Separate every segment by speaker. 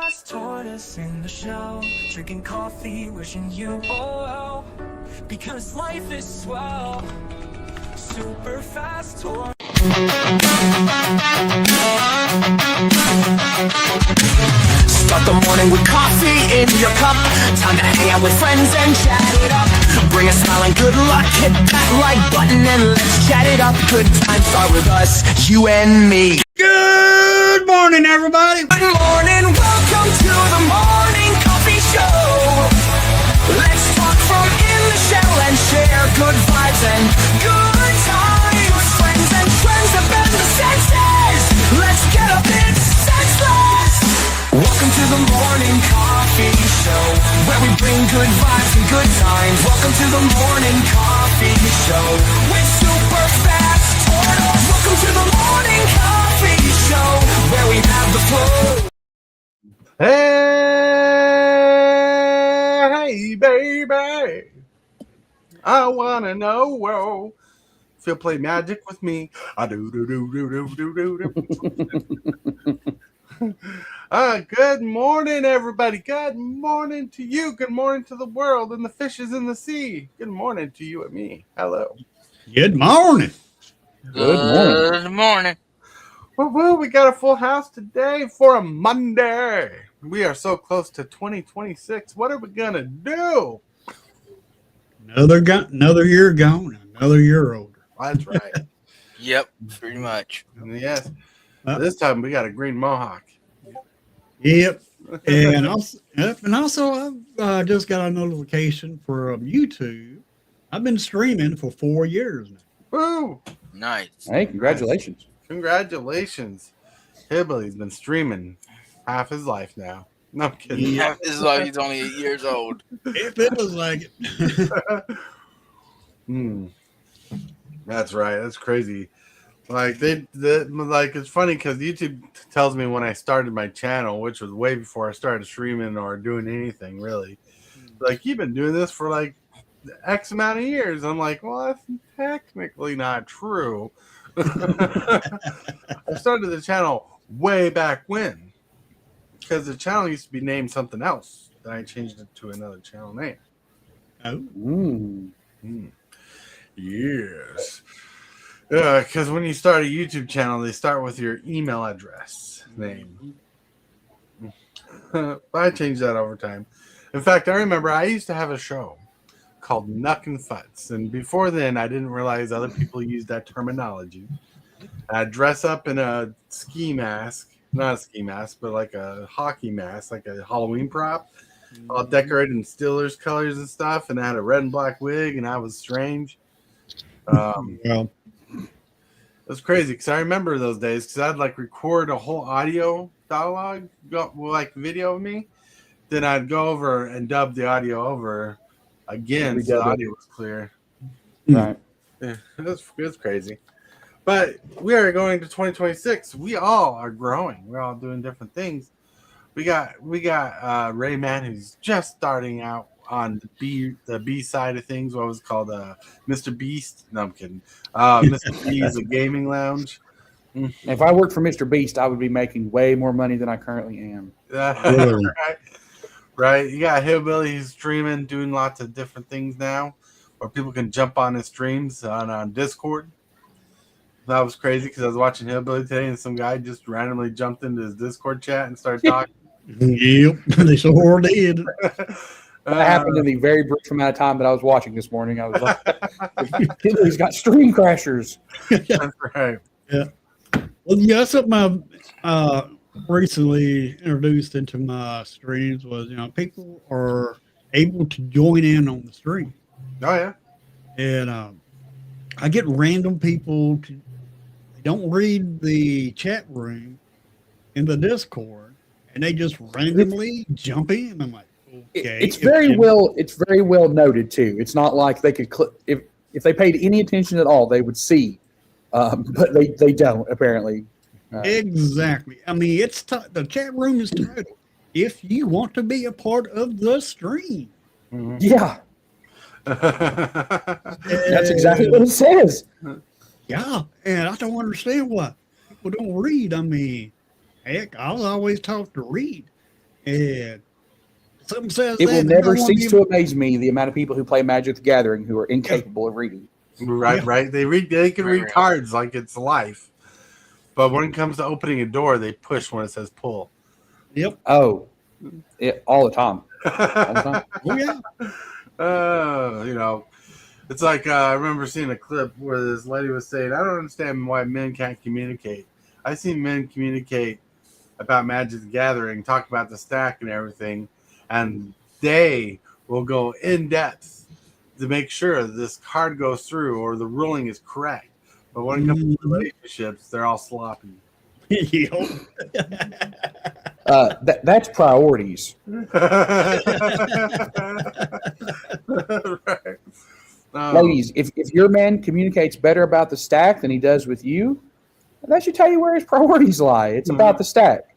Speaker 1: fast tortoise in the shell, drinking coffee, wishing you all well, because life is swell. Super fast tortoise. Start the morning with coffee in your cup. Time to hang out with friends and chat it up. Bring a smile and good luck. Hit that like button and let's chat it up. Good times start with us, you and me.
Speaker 2: Good morning, everybody.
Speaker 1: Good morning, welcome to the morning coffee show. Let's talk from in the shell and share good vibes and good times. Friends and trends have been the senses. Let's get a bit senseless. Welcome to the morning coffee show, where we bring good vibes and good times. Welcome to the morning coffee show with Super Fast Tortoise. Welcome to the morning coffee show, where we have the flow.
Speaker 2: Hey, baby. I wanna know. Whoa. If you'll play magic with me. I do. Good morning, everybody. Good morning to you. Good morning to the world and the fishes in the sea. Good morning to you and me. Hello.
Speaker 3: Good morning.
Speaker 4: Good morning.
Speaker 2: Woo, we got a full house today for a Monday. We are so close to 2026. What are we gonna do?
Speaker 3: Another year gone, another year older.
Speaker 2: That's right.
Speaker 4: Yep, pretty much.
Speaker 2: Yes. This time we got a green mohawk.
Speaker 3: Yep. And also, I just got a notification from YouTube. I've been streaming for 4 years now.
Speaker 2: Woo!
Speaker 4: Nice.
Speaker 5: Hey, congratulations.
Speaker 2: Congratulations. Hillbilly's been streaming half his life now. No, I'm kidding.
Speaker 4: Half his life, he's only 8 years old.
Speaker 3: It feels like it.
Speaker 2: That's right. That's crazy. Like it's funny because YouTube tells me when I started my channel, which was way before I started streaming or doing anything really. Like, you've been doing this for like X amount of years. I'm like, well, that's technically not true. I started the channel way back when, because the channel used to be named something else. Then I changed it to another channel name.
Speaker 3: Oh.
Speaker 2: Yes. Because when you start a YouTube channel, they start with your email address name. But I changed that over time. In fact, I remember I used to have a show called Nuck and Futz. And before then, I didn't realize other people used that terminology. I'd dress up in a ski mask. Not a ski mask, but like a hockey mask, like a Halloween prop. All decorated in Steelers colors and stuff. And I had a red and black wig, and I was strange.
Speaker 3: Well,
Speaker 2: It was crazy because I remember those days because I'd like record a whole audio dialogue, like video of me. Then I'd go over and dub the audio over again so the audio was clear.
Speaker 5: Right.
Speaker 2: Yeah, it was crazy. But we are going to 2026. We all are growing. We're all doing different things. We got Rayman, who's just starting out on the B side of things. What was it called? Mr. Beast? No, I'm kidding. Mr. B is a gaming lounge.
Speaker 5: If I worked for Mr. Beast, I would be making way more money than I currently am.
Speaker 2: Right. You got Hillbilly who's streaming, doing lots of different things now, where people can jump on his streams on Discord. That was crazy because I was watching Hillbilly today, and some guy just randomly jumped into his Discord chat and started talking.
Speaker 3: yep, they sure did.
Speaker 5: That happened in the very brief amount of time that I was watching this morning. I was like, he's got stream crashers.
Speaker 2: That's right.
Speaker 3: Yeah. Well, yeah, that's something I've recently introduced into my streams was, people are able to join in on the stream.
Speaker 2: Oh, yeah.
Speaker 3: And I get random people they don't read the chat room in the Discord, and they just randomly jump in. I'm like, okay.
Speaker 5: It's very well noted too. It's not like they could if they paid any attention at all, they would see, but they don't apparently.
Speaker 3: Exactly. I mean, the chat room is titled "If you want to be a part of the stream."
Speaker 2: Mm-hmm.
Speaker 5: Yeah, that's exactly what it says.
Speaker 3: Yeah, and I don't understand why people don't read. I mean, heck, I was always taught to read. Yeah. Something says
Speaker 5: It
Speaker 3: that
Speaker 5: will
Speaker 3: they
Speaker 5: never
Speaker 3: don't wanna
Speaker 5: cease to amaze me the amount of people who play Magic the Gathering who are incapable of reading.
Speaker 2: Right,
Speaker 3: Yeah.
Speaker 2: right. They can read
Speaker 4: Right.
Speaker 2: cards like it's life, but when it comes to opening a door, they push when it says pull.
Speaker 3: Yep.
Speaker 5: Oh, all the time. All the time.
Speaker 3: Oh yeah.
Speaker 2: You know, it's like I remember seeing a clip where this lady was saying, "I don't understand why men can't communicate. I've seen men communicate about Magic the Gathering, talk about the stack and everything, and they will go in depth to make sure this card goes through or the ruling is correct. But when it comes to
Speaker 3: Mhm.
Speaker 2: relationships, they're all sloppy."
Speaker 3: Yep.
Speaker 5: That's priorities.
Speaker 2: Right.
Speaker 5: Ladies, if your man communicates better about the stack than he does with you, that should tell you where his priorities lie. It's about the stack.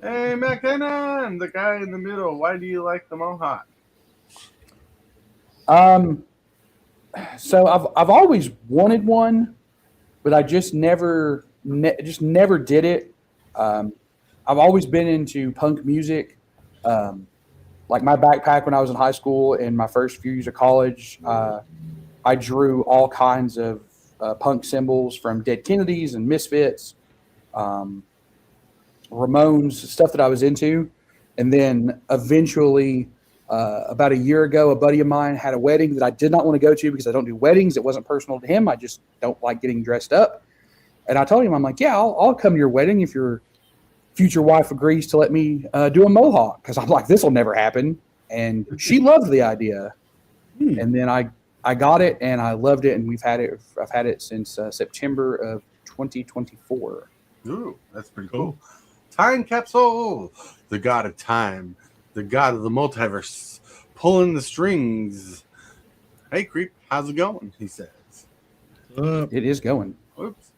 Speaker 2: Hey, McKenna, the guy in the middle. Why do you like the Mohawk?
Speaker 5: So I've always wanted one, but I just never did it. I've always been into punk music. Like my backpack when I was in high school and my first few years of college, I drew all kinds of punk symbols from Dead Kennedys and Misfits, Ramones, stuff that I was into. And then eventually, about a year ago, a buddy of mine had a wedding that I did not want to go to because I don't do weddings. It wasn't personal to him. I just don't like getting dressed up. And I told him, I'm like, yeah, I'll come to your wedding if your future wife agrees to let me do a mohawk. Because I'm like, this will never happen. And she loved the idea. And then I got it and I loved it. And I've had it since September of 2024.
Speaker 2: Ooh, that's pretty cool. Time capsule, the god of time, the god of the multiverse, pulling the strings. Hey, creep, how's it going? He says.
Speaker 5: It is going.
Speaker 2: Oops.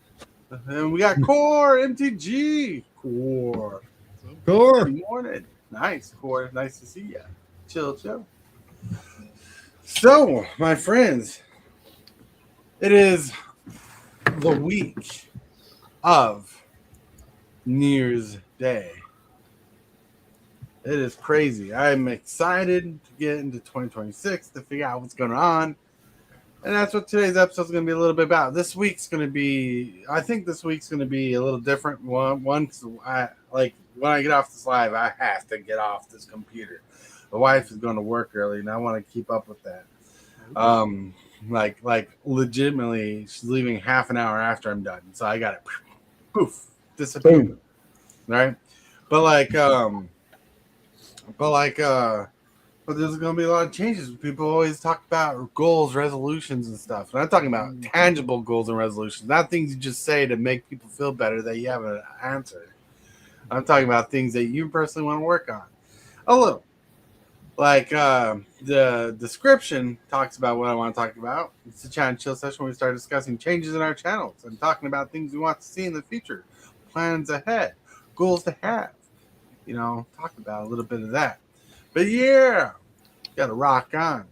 Speaker 2: And we got Core MTG. Core.
Speaker 3: Core.
Speaker 2: Good morning. Nice, Core. Nice to see you. Chill. So, my friends, it is the week of New Year's Day. It is crazy. I'm excited to get into 2026 to figure out what's going on. And that's what today's episode is going to be a little bit about. I think this week's going to be a little different. Once when I get off this live, I have to get off this computer. The wife is going to work early, and I want to keep up with that. Like legitimately, she's leaving half an hour after I'm done, so I got to poof disappear.
Speaker 5: Boom.
Speaker 2: Right, but there's going to be a lot of changes. People always talk about goals, resolutions, and stuff. And I'm talking about tangible goals and resolutions, not things you just say to make people feel better that you have an answer. I'm talking about things that you personally want to work on. A little. Like the description talks about what I want to talk about. It's a chat and chill session where we start discussing changes in our channels and talking about things we want to see in the future, plans ahead, goals to have. Talk about a little bit of that. But yeah, got to rock on.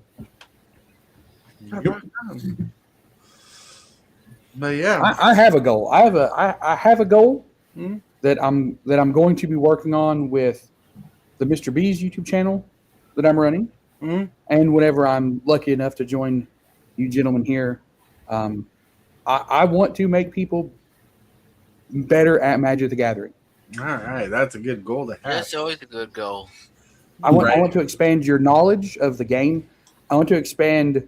Speaker 2: But yeah,
Speaker 5: I have a goal. I have a goal
Speaker 2: Mhm.
Speaker 5: that I'm going to be working on with the Mr. B's YouTube channel that I'm running, and whenever I'm lucky enough to join you gentlemen here, I want to make people better at Magic the Gathering.
Speaker 2: All right, that's a good goal to have.
Speaker 4: That's always a good goal.
Speaker 5: I want to expand your knowledge of the game. I want to expand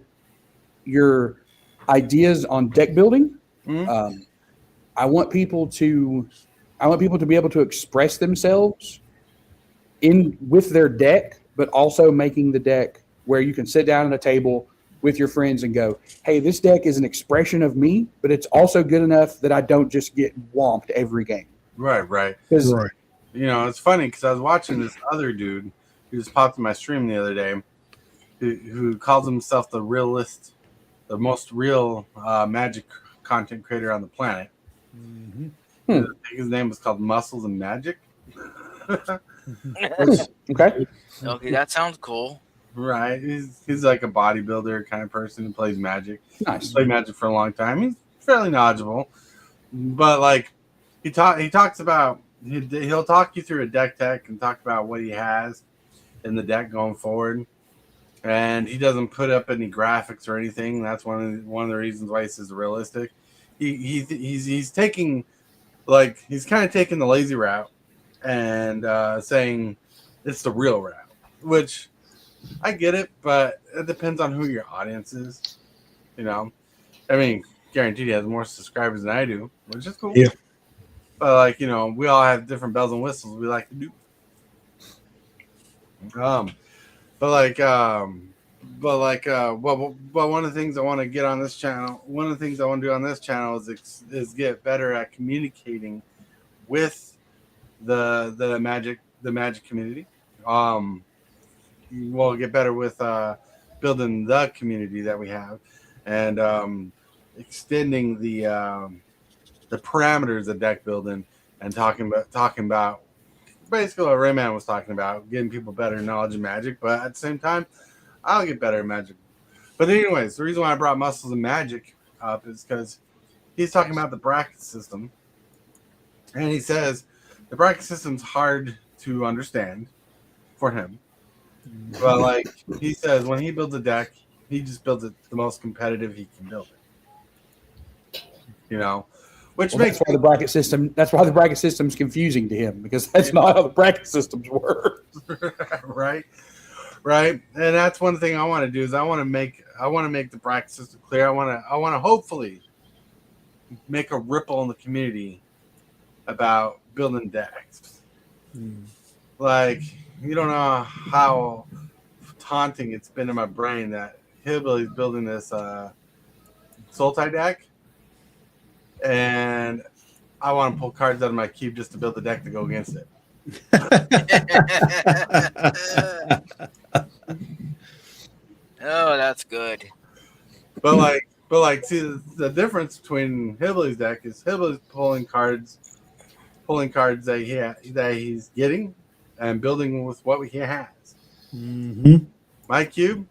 Speaker 5: your ideas on deck building. I want people to be able to express themselves with their deck, but also making the deck where you can sit down at a table with your friends and go, hey, this deck is an expression of me, but it's also good enough that I don't just get whomped every game.
Speaker 2: Right.
Speaker 3: Right.
Speaker 2: It's funny because I was watching this other dude who just popped in my stream the other day who calls himself the most real Magic content creator on the planet. His name was called Muscles and Magic.
Speaker 5: Okay.
Speaker 4: Okay, that sounds cool.
Speaker 2: Right. He's like a bodybuilder kind of person who plays Magic.
Speaker 5: Nice.
Speaker 2: He's played Magic for a long time. He's fairly knowledgeable. But like he talks about he'll talk you through a deck tech and talk about what he has in the deck going forward. And he doesn't put up any graphics or anything. That's one of the reasons why he says realistic. He's taking he's kind of taking the lazy route and saying it's the real route, which I get it, but it depends on who your audience is. You know, I mean, guaranteed he has more subscribers than I do, which is cool.
Speaker 3: Yeah.
Speaker 2: But like, you know, we all have different bells and whistles we like to do. But one of the things I want to get on this channel, one of the things I want to do on this channel is get better at communicating with the magic community. We'll get better with building the community that we have, and extending the parameters of deck building, and talking about basically what Rayman was talking about, getting people better knowledge of Magic, but at the same time, I'll get better at Magic. But anyways, the reason why I brought Muscles and Magic up is because he's talking about the bracket system, and he says the bracket system's hard to understand for him. But like he says, when he builds a deck, he just builds it the most competitive he can build it. You know, which makes
Speaker 5: that's why the bracket system. That's why the bracket system's confusing to him, because that's not how the bracket systems work.
Speaker 2: right. And that's one thing I want to do is I want to make the bracket system clear. I want to hopefully make a ripple in the community about building decks. Like, you don't know how taunting it's been in my brain that Hillbilly's building this Sultai deck, and I want to pull cards out of my cube just to build the deck to go against it.
Speaker 4: Oh, that's good.
Speaker 2: But see the difference between Hillbilly's deck is Hillbilly's pulling cards that he's getting and building with what he has.
Speaker 3: Mm-hmm.
Speaker 2: My cube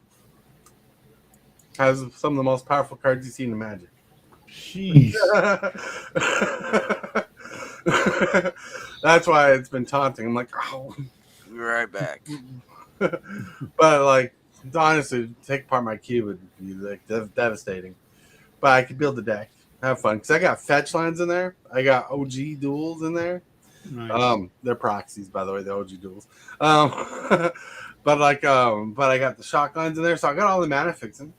Speaker 2: has some of the most powerful cards you've seen in Magic.
Speaker 3: Jeez.
Speaker 2: That's why it's been taunting. I'm like, oh.
Speaker 4: Be right back.
Speaker 2: But like, honestly, take apart my cube would be like devastating. But I could build the deck, have fun, because I got fetch lines in there. I got OG duels in there.
Speaker 3: Nice.
Speaker 2: They're proxies, by the way, the OG duels. But I got the shock lines in there, so I got all the mana fixing.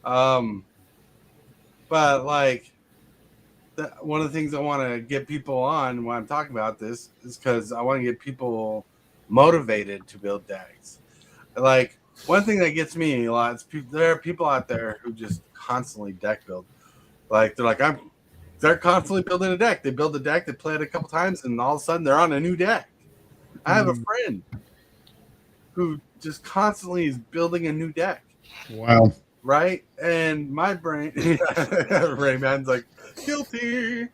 Speaker 2: But like, one of the things I want to get people on when I'm talking about this is because I want to get people motivated to build decks. Like, one thing that gets me a lot is there are people out there who just constantly deck build. Like, they're constantly building a deck. They build a deck, they play it a couple times, and all of a sudden they're on a new deck. I have a friend who just constantly is building a new deck.
Speaker 3: Wow.
Speaker 2: Right? And my brain, Rayman's like, guilty.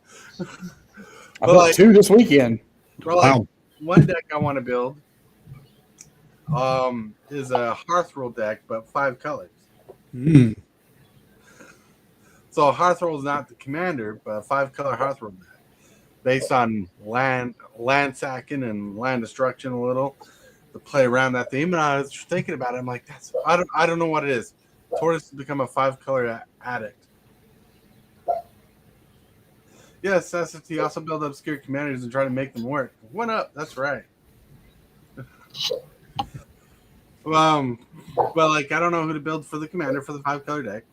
Speaker 5: I built 2 this weekend.
Speaker 3: Wow.
Speaker 2: One deck I want to build is a Hearth Rule deck, but 5 colors.
Speaker 3: Mm.
Speaker 2: So Hearth Rule is not the commander, but a 5-color Hearth Rule deck based on land sacking and land destruction a little to play around that theme. And I was thinking about it. I'm like, I don't know what it is. Tortoise has become a 5-color addict. Yes, SFT also build obscure commanders and try to make them work. One up, that's right. But like, I don't know who to build for the commander for the 5-color deck.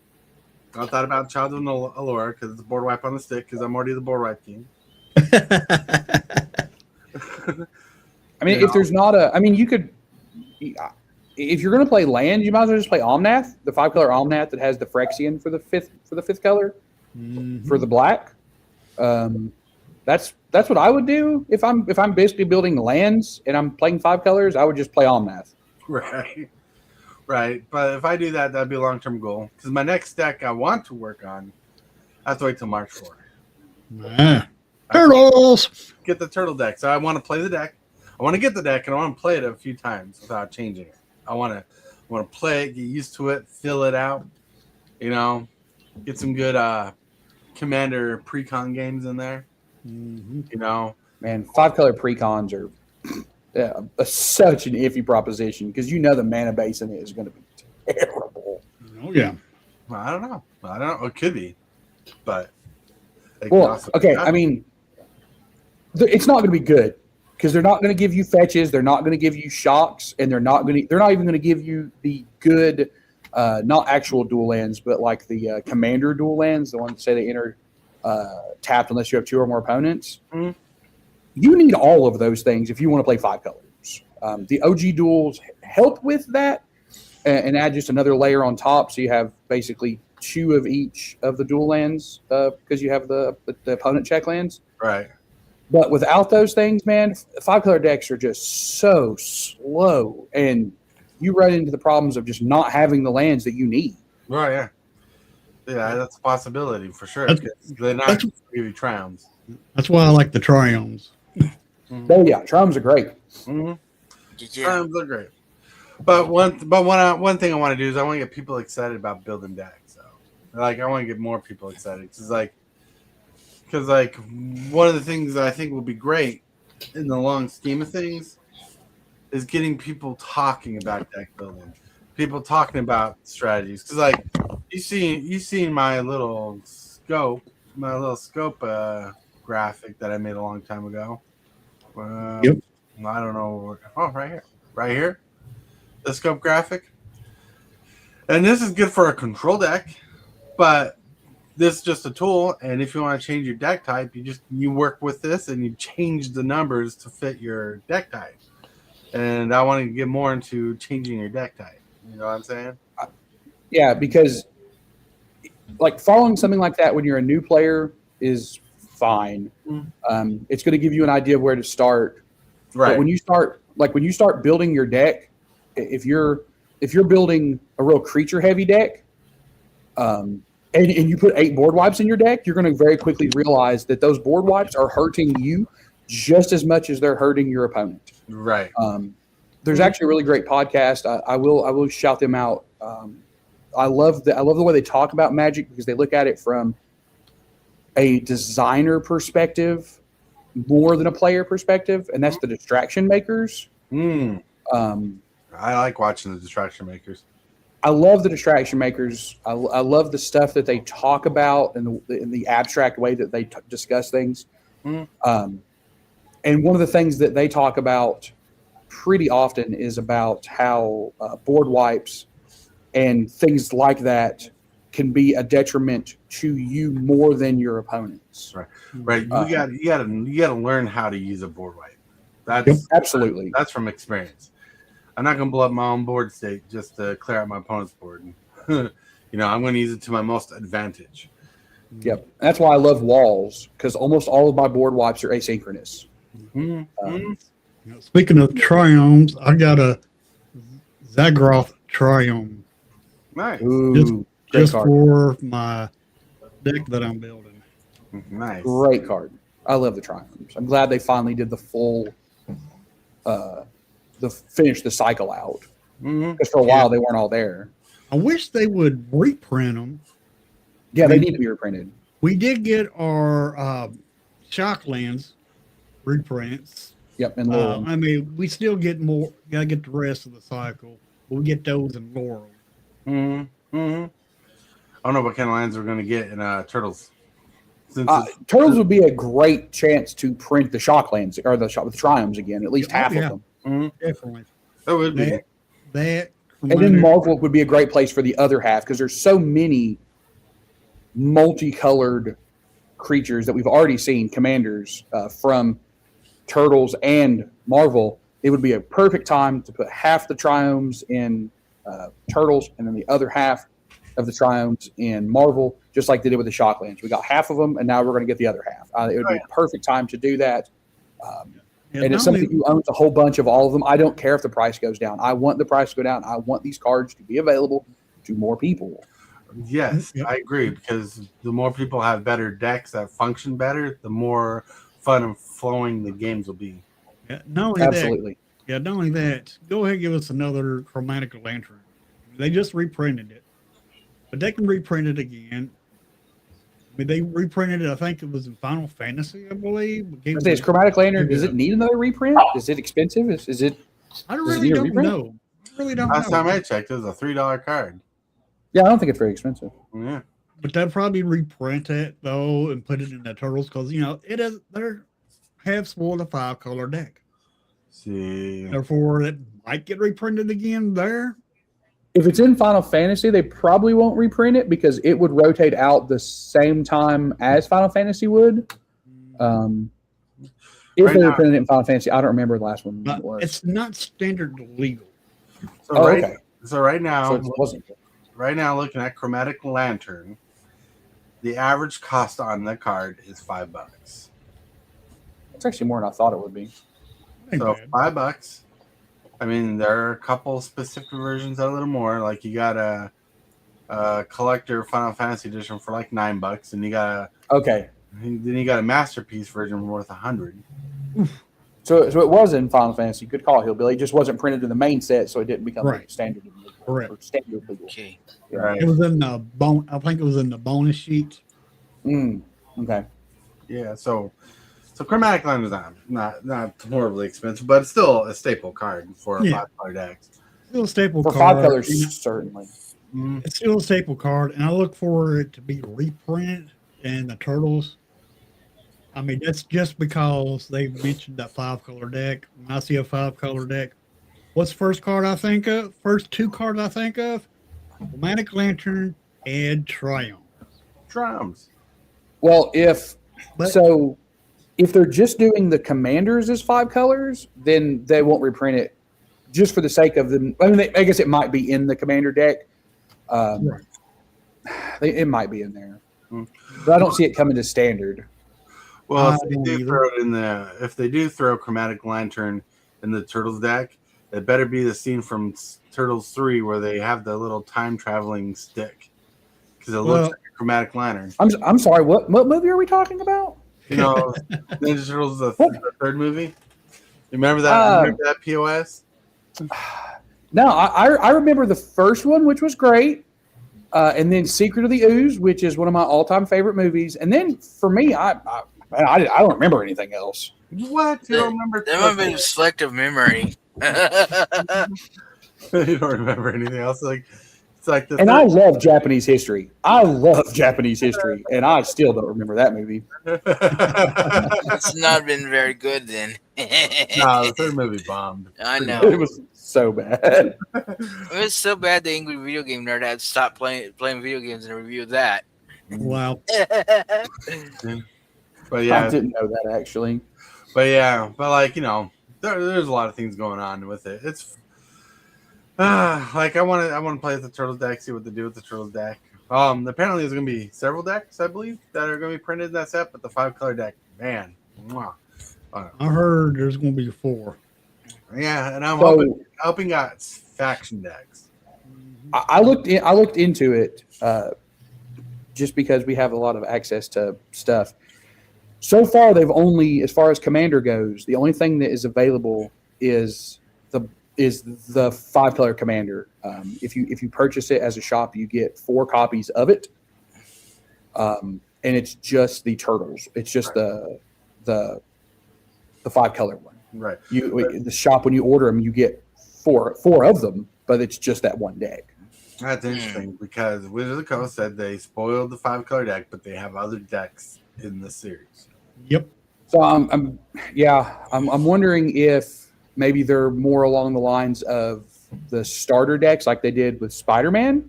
Speaker 2: I thought about Child of Allura because it's a board wipe on the stick because I'm already the board wipe king.
Speaker 5: I mean, if there's not a, I mean, you could, if you're going to play land, you might as well just play Omnath, the 5-color Omnath that has the Phyrexian for the fifth color for the black. That's what I would do if I'm basically building lands and I'm playing 5 colors. I would just play Omnath.
Speaker 2: Right. But if I do that, that'd be a long-term goal. Because my next deck I want to work on, I have to wait till March 4.
Speaker 3: Turtles!
Speaker 2: Get the turtle deck. So I want to play the deck. I want to get the deck, and I want to play it a few times without changing it. I want to play it, get used to it, fill it out, you know, get some good commander pre-con games in there, you know,
Speaker 5: Man, 5-color precons are such an iffy proposition because you know the mana base in it is going to be terrible.
Speaker 3: Oh yeah.
Speaker 2: Well, I don't know. It could be, but it could
Speaker 5: Well,
Speaker 2: also
Speaker 5: okay.
Speaker 2: not.
Speaker 5: I mean, it's not going to be good because they're not going to give you fetches. They're not going to give you shocks, and they're not even going to give you the good, not actual dual lands, but like the commander dual lands, the ones that say they enter tapped unless you have 2 or more opponents.
Speaker 2: Mhm.
Speaker 5: You need all of those things if you want to play 5 colors. The OG duels help with that and add just another layer on top, so you have basically 2 of each of the dual lands because you have the opponent check lands.
Speaker 2: Right.
Speaker 5: But without those things, man, 5-color decks are just so slow, and you run into the problems of just not having the lands that you need.
Speaker 2: Right. Yeah. Yeah, that's a possibility for sure.
Speaker 3: That's-
Speaker 2: They're not
Speaker 3: that's-
Speaker 2: going to give you triumphs.
Speaker 3: That's why I like the Triomes.
Speaker 5: Oh yeah, Triumphs are great.
Speaker 2: Mm-hmm.
Speaker 4: Yeah.
Speaker 2: Triumphs are great. But one thing I want to do is I want to get people excited about building decks. So, like, I want to get more people excited because one of the things that I think will be great in the long scheme of things is getting people talking about deck building, people talking about strategies. Because like you seen my little scope graphic that I made a long time ago.
Speaker 3: Yep.
Speaker 2: I don't know. Oh, right here, the scope graphic. And this is good for a control deck, but this is just a tool. And if you want to change your deck type, you work with this and you change the numbers to fit your deck type. And I want to get more into changing your deck type. You know what I'm saying?
Speaker 5: Yeah, because like following something like that when you're a new player is fine. It's going to give you an idea of where to start.
Speaker 2: Right.
Speaker 5: But when you start building your deck, if you're building a real creature heavy deck, and you put 8 board wipes in your deck, you're going to very quickly realize that those board wipes are hurting you just as much as they're hurting your opponent.
Speaker 2: Right.
Speaker 5: There's actually a really great podcast. I will shout them out. I love the way they talk about Magic because they look at it from a designer perspective more than a player perspective, and that's the Distraction Makers.
Speaker 2: I like watching the Distraction Makers.
Speaker 5: I love the Distraction Makers. I love the stuff that they talk about and in the abstract way that they discuss things. And one of the things that they talk about pretty often is about how board wipes and things like that can be a detriment to you more than your opponents.
Speaker 2: Right. You gotta learn how to use a board wipe. That's
Speaker 5: Absolutely.
Speaker 2: That's from experience. I'm not gonna blow up my own board state just to clear out my opponent's board. I'm gonna use it to my most advantage.
Speaker 5: Yep. That's why I love walls, because almost all of my board wipes are asynchronous.
Speaker 3: Speaking of Triomes, I got a Zagroth Triome
Speaker 2: Nice.
Speaker 5: Ooh, great
Speaker 3: just
Speaker 5: card.
Speaker 3: for my deck that I'm building.
Speaker 2: Nice.
Speaker 5: Great card. I love the Triumphs. I'm glad they finally did the full, finish the cycle out. Because for a while they weren't all there.
Speaker 3: I wish they would reprint them.
Speaker 5: Yeah, they need to be reprinted.
Speaker 3: We did get our Shocklands reprints.
Speaker 5: Yep, and Laurel.
Speaker 3: I mean, we still get more. Gotta get the rest of the cycle. But we get those in Laurel.
Speaker 2: I don't know what kind of lands we're gonna get in Turtles.
Speaker 5: Turtles would be a great chance to print the Shocklands or the Triomes again, at least half of them.
Speaker 3: Definitely.
Speaker 2: That would be.
Speaker 3: That
Speaker 5: And then Marvel would be a great place for the other half because there's so many multicolored creatures that we've already seen, commanders from Turtles and Marvel. It would be a perfect time to put half the Triomes in Turtles and then the other half of the Triomes in Marvel, just like they did with the Shocklands. We got half of them, and now we're going to get the other half. It would be a perfect time to do that. And it's something who owns a whole bunch of all of them. I don't care if the price goes down. I want the price to go down. I want these cards to be available to more people.
Speaker 2: Yes, I agree, because the more people have better decks that function better, the more fun and flowing the games will be.
Speaker 3: Yeah, not only
Speaker 5: Absolutely.
Speaker 3: not only that, go ahead and give us another Chromatic Lantern. They just reprinted it, but they can reprint it again. mean, they reprinted it. I think it was in Final Fantasy, I believe.
Speaker 5: I say it's Chromatic Lantern. Does it need another reprint? Is it expensive? Is it?
Speaker 3: I
Speaker 5: does it
Speaker 3: really
Speaker 5: need a
Speaker 3: don't
Speaker 5: reprint?
Speaker 3: know. I really don't
Speaker 2: Last
Speaker 3: know.
Speaker 2: time I checked, it was a $3 card.
Speaker 5: Yeah, I don't think it's very expensive.
Speaker 2: Yeah.
Speaker 3: But they'll probably reprint it though and put it in the Turtles because it is they're half spoiled a 5-color deck.
Speaker 2: See.
Speaker 3: Therefore, it might get reprinted again there.
Speaker 5: If it's in Final Fantasy, they probably won't reprint it because it would rotate out the same time as Final Fantasy would. If
Speaker 2: Right
Speaker 5: they
Speaker 2: now-
Speaker 5: reprinted it in Final Fantasy, I don't remember the last one.
Speaker 3: But
Speaker 5: What it was.
Speaker 3: it's not standard legal.
Speaker 2: So
Speaker 5: Oh,
Speaker 2: right,
Speaker 5: okay.
Speaker 2: so right now,
Speaker 5: So it wasn't.
Speaker 2: right now, looking at Chromatic Lantern, the average cost on the card is $5.
Speaker 5: It's actually more than I thought it would be.
Speaker 3: Ain't
Speaker 2: So
Speaker 3: bad.
Speaker 2: $5. I mean, there are a couple specific versions that are a little more. Like you got a collector Final Fantasy edition for like $9, and
Speaker 5: Okay.
Speaker 2: then you got a masterpiece version worth $100.
Speaker 5: So it was in Final Fantasy. Good call, Hillbilly. It just wasn't printed in the main set, so it didn't become
Speaker 3: Right.
Speaker 5: standard legal.
Speaker 3: Correct.
Speaker 5: Or standard legal.
Speaker 4: Okay.
Speaker 5: Yeah.
Speaker 2: Right.
Speaker 3: It was in the I think it was in the bonus sheet.
Speaker 5: Okay.
Speaker 2: Yeah. So Chromatic Lantern's not horribly expensive, but it's still a staple card for a
Speaker 3: Yeah.
Speaker 2: 5-color deck.
Speaker 3: Still a staple
Speaker 5: For
Speaker 3: card.
Speaker 5: 5 colors, certainly.
Speaker 3: It's still a staple card, and I look for it to be reprinted in the Turtles. I mean, that's just because they mentioned that 5-color deck. When I see a 5-color deck, what's the first card I think of? First 2 cards I think of? Chromatic Lantern and Triumph.
Speaker 2: Drums.
Speaker 5: Well, if
Speaker 3: But-
Speaker 5: they're just doing the commanders as 5 colors, then they won't reprint it just for the sake of them. I mean, I guess it might be in the commander deck.
Speaker 3: Right.
Speaker 5: It might be in there,
Speaker 2: Hmm.
Speaker 5: but I don't see it coming to standard.
Speaker 2: Well,
Speaker 3: I
Speaker 2: if they
Speaker 3: don't
Speaker 2: do
Speaker 3: either.
Speaker 2: throw it if they do throw Chromatic Lantern in the Turtles deck, it better be the scene from Turtles 3 where they have the little time traveling stick, because it looks like a Chromatic Lantern.
Speaker 5: I'm sorry. What movie are we talking about?
Speaker 2: You know, Ninja Turtles the third movie. You remember that? Remember that POS?
Speaker 5: No, I remember the first one, which was great, and then Secret of the Ooze, which is one of my all-time favorite movies. And then for me, I don't remember anything else.
Speaker 2: What? You don't remember?
Speaker 4: That might have been selective memory.
Speaker 2: You don't remember anything else? It's like the.
Speaker 5: And I love Japanese history. And I still don't remember that movie.
Speaker 4: It's not been very good then.
Speaker 2: No, the third movie bombed.
Speaker 4: I know.
Speaker 5: It was so bad.
Speaker 4: It was so bad the Angry Video Game Nerd had to stop playing video games and review that.
Speaker 3: Wow.
Speaker 2: But
Speaker 5: I
Speaker 2: yeah,
Speaker 5: didn't know that actually.
Speaker 2: like there's a lot of things going on with it. It's like I want to play with the Turtles deck, see what they do with the Turtles deck. Apparently there's gonna be several decks, I believe, that are gonna be printed in that set, but the 5-color deck, man, mwah.
Speaker 3: I heard there's going to be 4.
Speaker 2: Yeah, and I'm
Speaker 5: So-
Speaker 2: hoping got faction decks.
Speaker 5: I looked into it just because we have a lot of access to stuff. So far, they've only, as far as Commander goes, the only thing that is available is the 5-color Commander. If you purchase it as a shop, you get 4 copies of it, and it's just the Turtles. It's just the 5-color one.
Speaker 2: Right.
Speaker 5: The shop, when you order them, you get four of them, but it's just that one deck.
Speaker 2: That's interesting because Wizards of the Coast said they spoiled the 5-color deck, but they have other decks in the series.
Speaker 3: Yep.
Speaker 5: So I'm wondering if maybe they're more along the lines of the starter decks like they did with Spider-Man,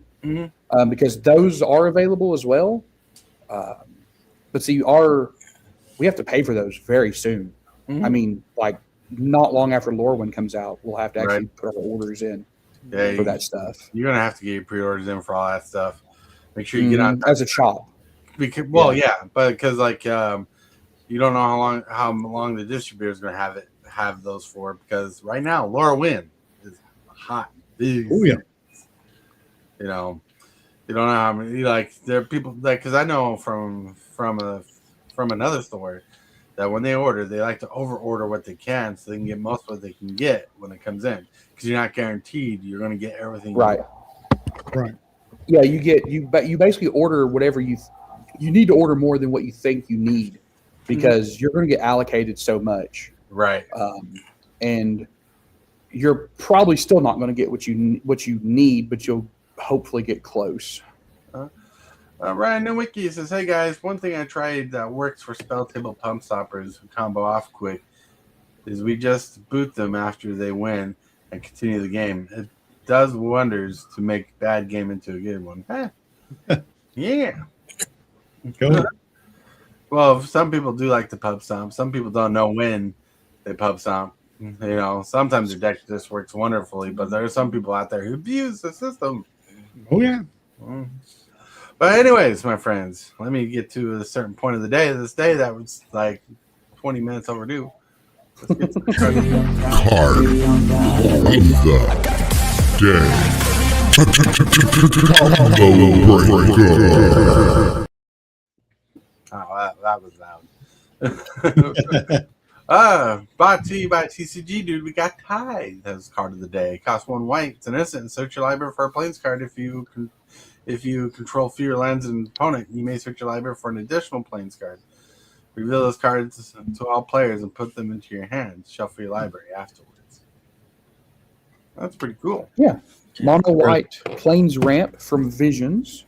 Speaker 5: because those are available as well. But see, we have to pay for those very soon.
Speaker 2: Mhm.
Speaker 5: I mean, like not long after Lorwyn comes out, we'll have to actually
Speaker 2: Right.
Speaker 5: put our orders in
Speaker 2: Yeah,
Speaker 5: for that stuff.
Speaker 2: You're gonna have to get your pre-orders in for all that stuff. Make sure you get on
Speaker 5: as a shop.
Speaker 2: because like you don't know how long the distributor is gonna have those for, because right now Laura Wynn is hot.
Speaker 3: Oh yeah.
Speaker 2: You don't know how many, like, there are people like, because I know from another store that when they order, they like to over order what they can so they can get most of what they can get when it comes in, because you're not guaranteed you're going to get everything.
Speaker 5: Right.
Speaker 3: Right.
Speaker 5: Yeah, you basically order whatever you you need to order more than what you think you need because you're going to get allocated so much.
Speaker 2: Right.
Speaker 5: And you're probably still not going to get what you need, but you'll hopefully get close.
Speaker 2: Ryan Nowicki says, "Hey guys, one thing I tried that works for spell table pump stoppers who combo off quick is we just boot them after they win and continue the game. It does wonders to make bad game into a good one." Yeah.
Speaker 3: Go.
Speaker 2: Well, some people do like to pub stomp. Some people don't know when they pub stomp. You know, sometimes their deck just works wonderfully, but there are some people out there who abuse the system.
Speaker 3: Oh yeah.
Speaker 2: But anyways, my friends, let me get to a certain point of the day. This day that was like 20 minutes overdue. Let's get to the
Speaker 6: Card of the day.
Speaker 2: Oh, that was loud. Brought to you by TCGdude. We got Tithe as card of the day. Cost 1 white. It's an instant. Search your library for a plains card. If you control fewer lands than an opponent, you may search your library for an additional plains card. Reveal those cards to all players and put them into your hands. Shuffle your library afterwards. That's pretty cool.
Speaker 5: Yeah. Mono white plains ramp from Visions.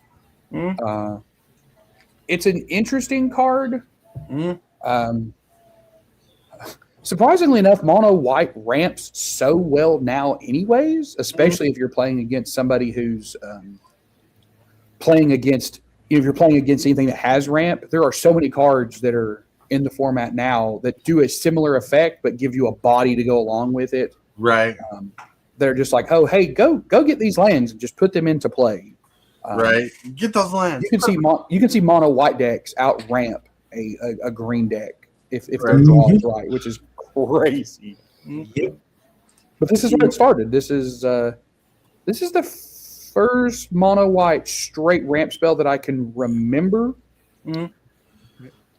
Speaker 5: It's an interesting card. Surprisingly enough, mono white ramps so well now anyways, especially if you're playing against somebody who's playing against, if you're playing against anything that has ramp. There are so many cards that are in the format now that do a similar effect but give you a body to go along with it.
Speaker 2: Right.
Speaker 5: They're just like, oh, hey, go get these lands and just put them into play.
Speaker 2: Right. Get those lands.
Speaker 5: You can see mono white decks out ramp a green deck if their draw is right, which is crazy.
Speaker 3: Yep.
Speaker 5: But this is where it started. This is the first mono white straight ramp spell that I can remember.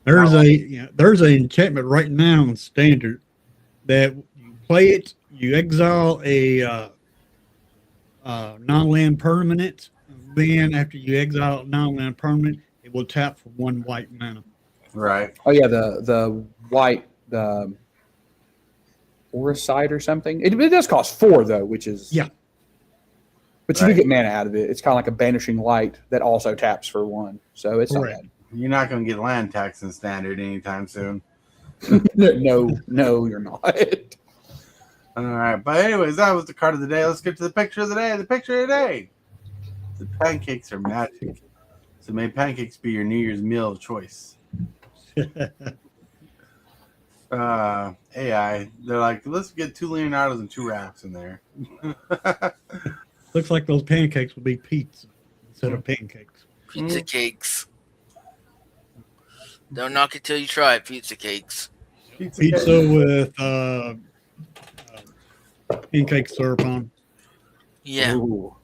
Speaker 3: There's an enchantment right now in standard that you play it, you exile a non-land permanent. Then after you exile non-land permanent, it will tap for 1 white mana.
Speaker 2: Right.
Speaker 5: Oh yeah, the white Oricide or something. It does cost 4 though, which is But you do get mana out of it. It's kind of like a banishing light that also taps for 1, so it's not bad.
Speaker 2: You're not going to get land tax in standard anytime soon.
Speaker 5: No, you're not.
Speaker 2: All right, but anyways, that was the card of the day. Let's get to the picture of the day. The picture of the day. The pancakes are magic, so may pancakes be your New Year's meal of choice. AI, they're like, let's get 2 Leonardos and 2 Raphs in there.
Speaker 3: Looks like those pancakes will be pizza instead of pancakes.
Speaker 4: Pizza cakes. Don't knock it till you try it. Pizza cakes.
Speaker 3: Pizza with pancake syrup on.
Speaker 4: Yeah.
Speaker 5: Ooh.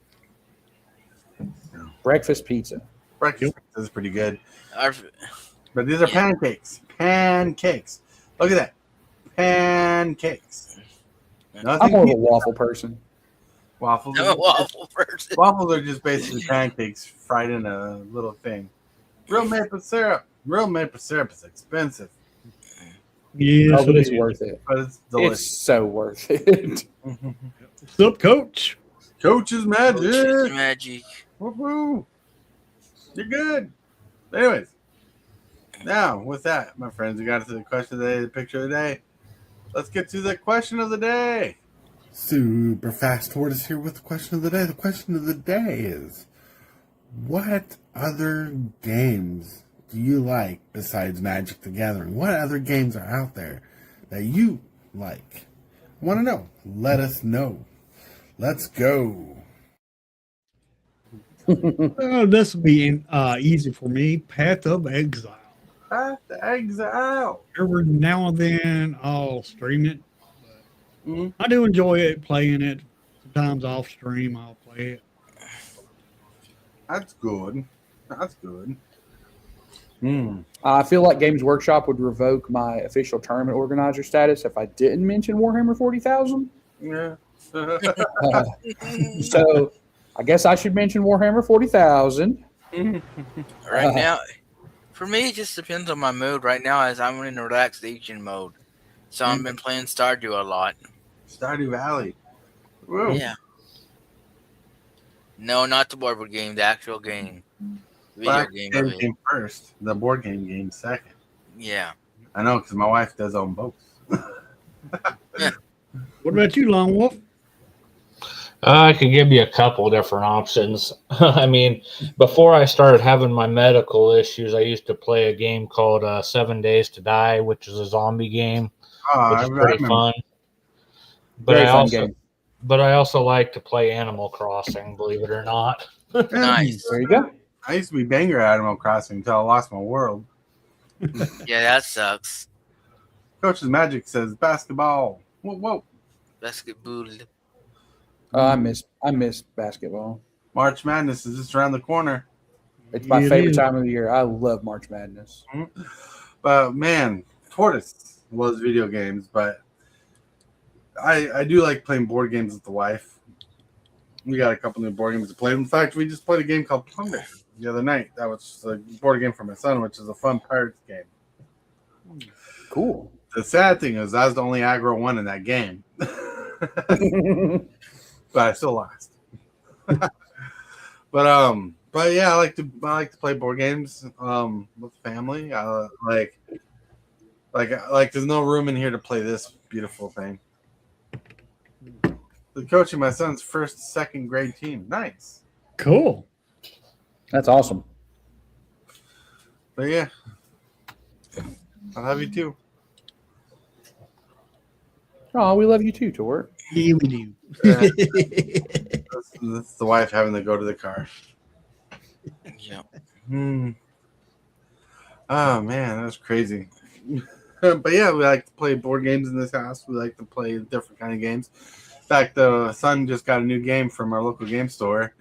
Speaker 5: Breakfast pizza.
Speaker 2: Breakfast pizza is pretty good.
Speaker 4: Our,
Speaker 2: But these are pancakes. Pancakes. Look at that. Pancakes.
Speaker 5: I'm more of a waffle person.
Speaker 2: Waffles.
Speaker 4: I'm a waffle person.
Speaker 2: Waffles are just basically pancakes fried in a little thing. Real maple syrup. Real maple syrup is expensive,
Speaker 3: Yes,
Speaker 5: But it's worth it.
Speaker 2: but it's delicious.
Speaker 5: It's so worth it.
Speaker 3: What's up, Coach?
Speaker 2: Coach's magic.
Speaker 4: Cheese magic.
Speaker 2: Woohoo. You're good. Anyways, now with that, my friends, we got to the question of the day, the picture of the day. Let's get to the question of the day.
Speaker 6: Super Fast Tortoise here with the question of the day. The question of the day is, what other games do you like besides Magic the Gathering? What other games are out there that you like? Want to know? Let us know. Let's go.
Speaker 3: This will be easy for me. Path of Exile.
Speaker 2: Path to Exile.
Speaker 3: Every now and then I'll stream it.
Speaker 2: Mhm.
Speaker 3: I do enjoy it, playing it. Sometimes off stream I'll play it.
Speaker 2: That's good. That's good.
Speaker 5: I feel like Games Workshop would revoke my official tournament organizer status if I didn't mention Warhammer 40,000.
Speaker 2: Yeah.
Speaker 5: So I guess I should mention Warhammer 40,000.
Speaker 4: Right now, For me, it just depends on my mood. Right now, as I'm in relaxation mode, so I've been playing Stardew a lot.
Speaker 2: Stardew Valley. Whoa.
Speaker 4: Yeah. No, not the board game, the actual game.
Speaker 2: Well,
Speaker 4: Video game of it.
Speaker 2: game first. The board game second.
Speaker 4: Yeah.
Speaker 2: I know because my wife does own both.
Speaker 3: What about you, Lone Wolf?
Speaker 7: I could give you a couple different options. I mean, before I started having my medical issues, I used to play a game called 7 Days to Die, which is a zombie game, which is pretty fun. But
Speaker 5: Very fun game.
Speaker 7: But I also like to play Animal Crossing, believe it or not.
Speaker 4: Nice.
Speaker 5: There you go.
Speaker 2: I used to be banger at Animal Crossing until I lost my world.
Speaker 4: Yeah, that sucks.
Speaker 2: Coach's Magic says basketball. Whoa, whoa.
Speaker 4: Basketball.
Speaker 5: Oh, I miss basketball.
Speaker 2: March Madness is just around the corner.
Speaker 5: It's my
Speaker 3: It
Speaker 5: favorite
Speaker 3: is.
Speaker 5: time of the year. I love March Madness.
Speaker 2: But man, Tortoise loves video games, but I do like playing board games with the wife. We got a couple new board games to play. In fact, we just played a game called Plunder the other night. That was a board game for my son, which is a fun Pirates game.
Speaker 5: Cool.
Speaker 2: The sad thing is I was the only aggro one in that game. But I still lost. But yeah, I like to play board games with family. Like there's no room in here to play this beautiful thing. The coaching my son's second grade team. Nice.
Speaker 3: Cool.
Speaker 5: That's awesome.
Speaker 2: But yeah. I love you too.
Speaker 5: Oh, we love you too, Tor.
Speaker 3: Yeah, we do.
Speaker 2: That's the wife having to go to the car.
Speaker 4: Yeah.
Speaker 2: Oh man, that was crazy. But yeah, we like to play board games in this house. We like to play different kind of games. In fact, the son just got a new game from our local game store.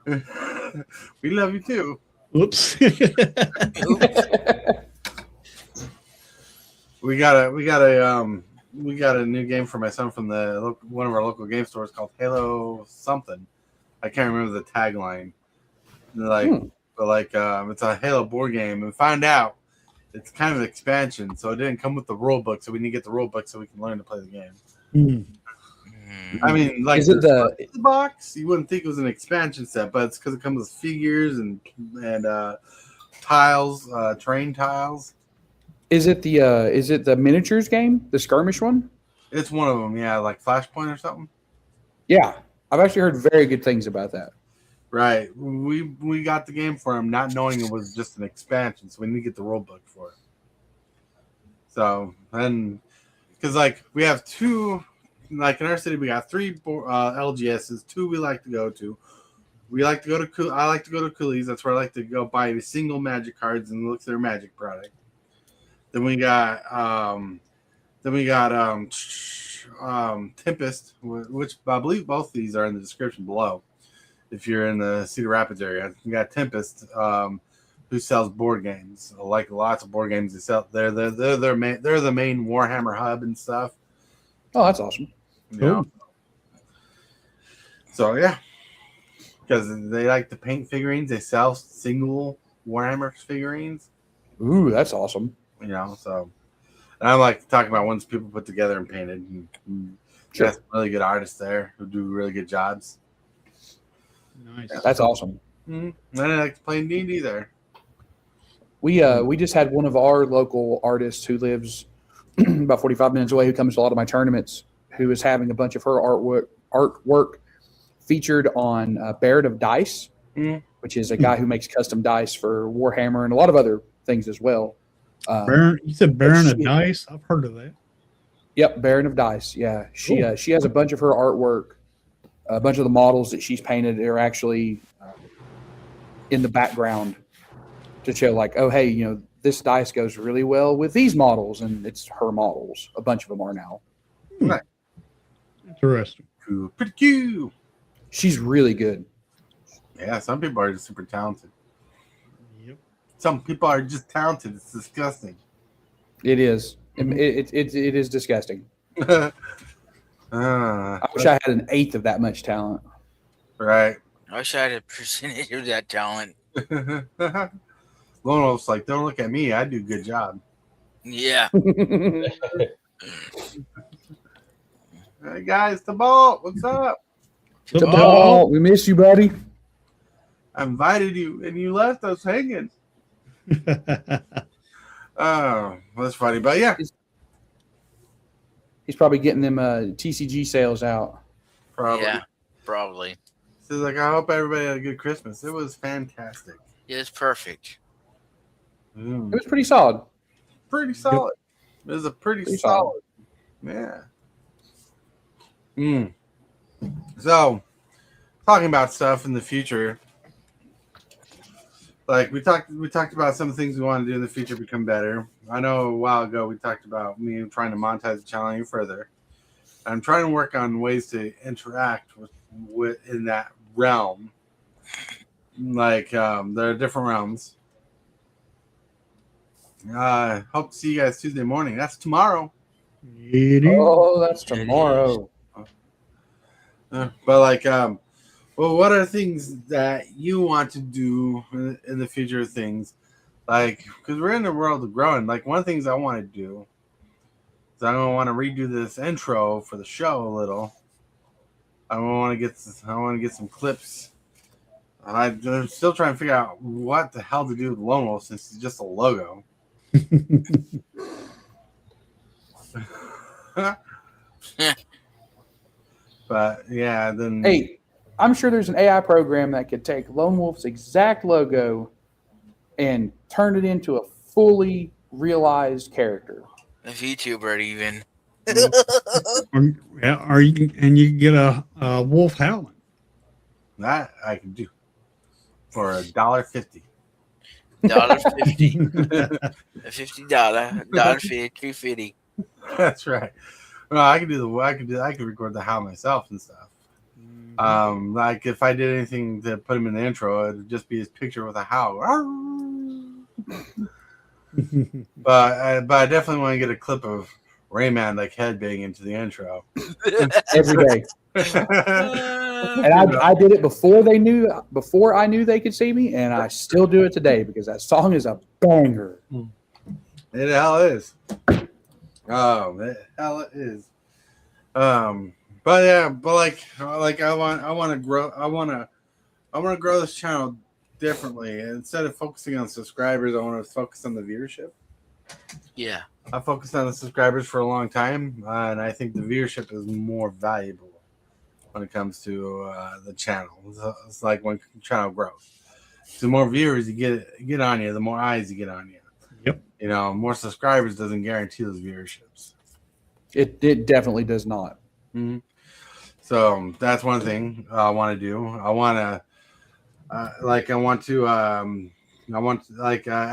Speaker 2: We love you too.
Speaker 3: Oops.
Speaker 2: We got a new game for my son from one of our local game stores called Halo something. I can't remember the tagline. It's a Halo board game. And we found out it's kind of an expansion, so it didn't come with the rule book. So we need to get the rule book so we can learn to play the game. I mean, like,
Speaker 5: Is it
Speaker 2: the box? You wouldn't think it was an expansion set, but it's because it comes with figures and tiles, train tiles.
Speaker 5: Is it the miniatures game, the skirmish one?
Speaker 2: It's one of them, yeah, like Flashpoint or something.
Speaker 5: Yeah, I've actually heard very good things about that.
Speaker 2: Right. We got the game for him, not knowing it was just an expansion, so we need to get the rule book for it. So, and because like we have two, like in our city, we got three LGSs. Two we like to go to. I like to go to Cooley's. That's where I like to go buy single Magic cards and look at their Magic product. Then we got Tempest, which I believe both of these are in the description below. If you're in the Cedar Rapids area, you got Tempest, who sells board games. Like lots of board games they sell. They're the main Warhammer hub and stuff.
Speaker 5: Oh, that's awesome.
Speaker 2: You know? So yeah, because they like to paint figurines. They sell single Warhammer figurines.
Speaker 5: Ooh, that's awesome.
Speaker 2: You know, so and I like to talk about ones people put together and painted. And
Speaker 5: Sure.
Speaker 2: got some really good artists there who do really good jobs.
Speaker 3: Nice.
Speaker 5: That's awesome.
Speaker 2: And I like to play D&D there.
Speaker 5: We just had one of our local artists who lives about 45 minutes away, who comes to a lot of my tournaments, who is having a bunch of her artwork featured on Barrett of Dice, which is a guy who makes custom dice for Warhammer and a lot of other things as well.
Speaker 3: You said Baron of Dice? I've heard of that.
Speaker 5: Yep, Baron of Dice. Yeah, she has a bunch of her artwork. A bunch of the models that she's painted are actually in the background to show, like, oh, hey, you know, this dice goes really well with these models, and it's her models. A bunch of them are now.
Speaker 2: Right.
Speaker 3: Interesting.
Speaker 2: Cool. Pretty cute.
Speaker 5: She's really good.
Speaker 2: Yeah, some people are just super talented.
Speaker 3: Yep.
Speaker 2: Some people are just talented. It's disgusting.
Speaker 5: It is. It is disgusting. I wish I had an eighth of that much talent.
Speaker 2: Right.
Speaker 4: I wish I had a percentage of that talent.
Speaker 2: Lone Wolf's like, don't look at me. I do a good job.
Speaker 4: Yeah.
Speaker 2: Hey guys, Tibalt, what's up?
Speaker 5: Oh, we miss you, buddy.
Speaker 2: I invited you and you left us hanging. Oh, that's funny. But yeah,
Speaker 5: He's probably getting them TCG sales out.
Speaker 2: probably.
Speaker 4: Yeah. Probably.
Speaker 2: So like, I hope everybody had a good Christmas. It was fantastic.
Speaker 4: Yeah, it's perfect.
Speaker 5: It was pretty solid.
Speaker 2: Pretty solid. It was a pretty solid. Yeah. So, talking about stuff in the future, like we talked about some things we want to do in the future become better. I know a while ago we talked about me trying to monetize the channel even further. I'm trying to work on ways to interact with in that realm. Like there are different realms. Hope to see you guys Tuesday morning. That's tomorrow.
Speaker 5: Oh, that's tomorrow.
Speaker 2: But like, well, what are things that you want to do in the future of things? Like, because we're in the world of growing. Like, one of the things I want to do is I want to redo this intro for the show a little. I want to get some clips. I'm still trying to figure out what the hell to do with Lone Wolf since it's just a logo. But yeah, then
Speaker 5: Hey, I'm sure there's an AI program that could take Lone Wolf's exact logo and turn it into a fully realized character.
Speaker 4: A VTuber even.
Speaker 3: Or you can get a wolf howling.
Speaker 2: that I can do for $1.50.
Speaker 4: $1.50. A $50. $2.50.
Speaker 2: That's right. Well, I can record the howl myself and stuff. Like if I did anything to put him in the intro, it'd just be his picture with a howl. But I definitely want to get a clip of Rayman like headbanging into the intro
Speaker 5: Every day. And I did it before I knew they could see me, and I still do it today because that song is a banger.
Speaker 2: It hell is. Oh, it hell it is. But yeah, but like I want to grow this channel differently. Instead of focusing on subscribers, I want to focus on the viewership.
Speaker 4: Yeah.
Speaker 2: I focused on the subscribers for a long time, and I think the viewership is more valuable when it comes to the channel. It's like when channel grows. The more viewers you get on you, the more eyes you get on you.
Speaker 3: Yep.
Speaker 2: You know, more subscribers doesn't guarantee those viewerships.
Speaker 5: It definitely does not.
Speaker 2: Mm-hmm. So that's one thing I want to do. I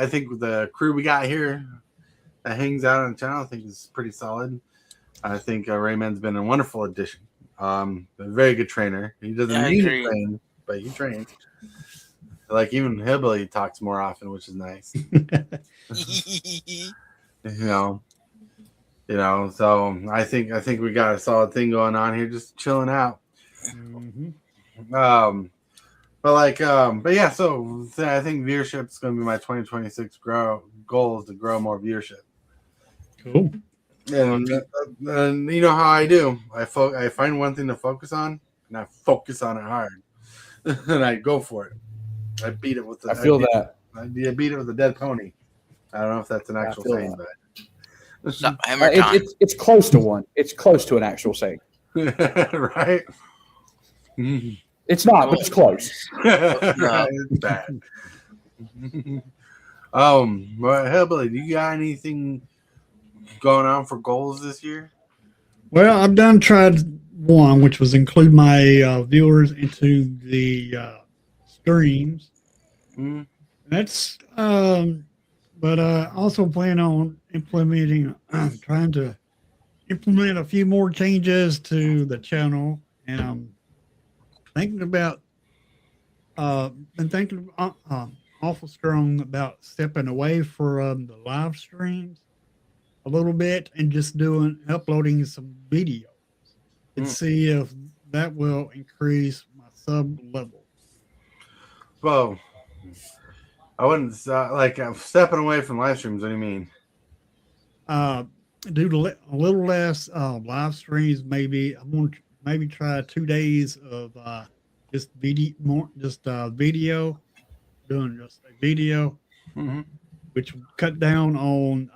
Speaker 2: think the crew we got here that hangs out on the channel, I think is pretty solid. I think Rayman's been a wonderful addition. A very good trainer. He doesn't need to train, but he trains. Like even HILLBILLY talks more often, which is nice. you know. So I think we got a solid thing going on here, just chilling out.
Speaker 3: Mm-hmm.
Speaker 2: But yeah. So I think viewership is going to be my 2026 goal is to grow more viewership.
Speaker 3: Cool.
Speaker 2: And you know how I do. I find one thing to focus on, and I focus on it hard, and I go for it. I beat it with the.
Speaker 5: I
Speaker 2: beat it with a dead pony. I don't know if that's an actual saying, but
Speaker 4: Hammer time.
Speaker 5: It's close to one. It's close to an actual saying.
Speaker 2: right?
Speaker 5: It's not, but it's close.
Speaker 2: It's bad. Well, HILLBILLY, do you got anything going on for goals this year?
Speaker 3: Well, I've tried one, which was include my viewers into the streams.
Speaker 2: Mm-hmm.
Speaker 3: That's but I also plan on trying to implement a few more changes to the channel, and I'm thinking about been thinking awful strong about stepping away from the live streams a little bit and just uploading some videos and see if that will increase my sub level.
Speaker 2: Well, I wouldn't like I'm stepping away from live streams. What do you mean?
Speaker 3: Do a little less live streams. Maybe I'm going to maybe try 2 days of just video, video, doing just a video,
Speaker 2: Mm-hmm.
Speaker 3: which will cut down on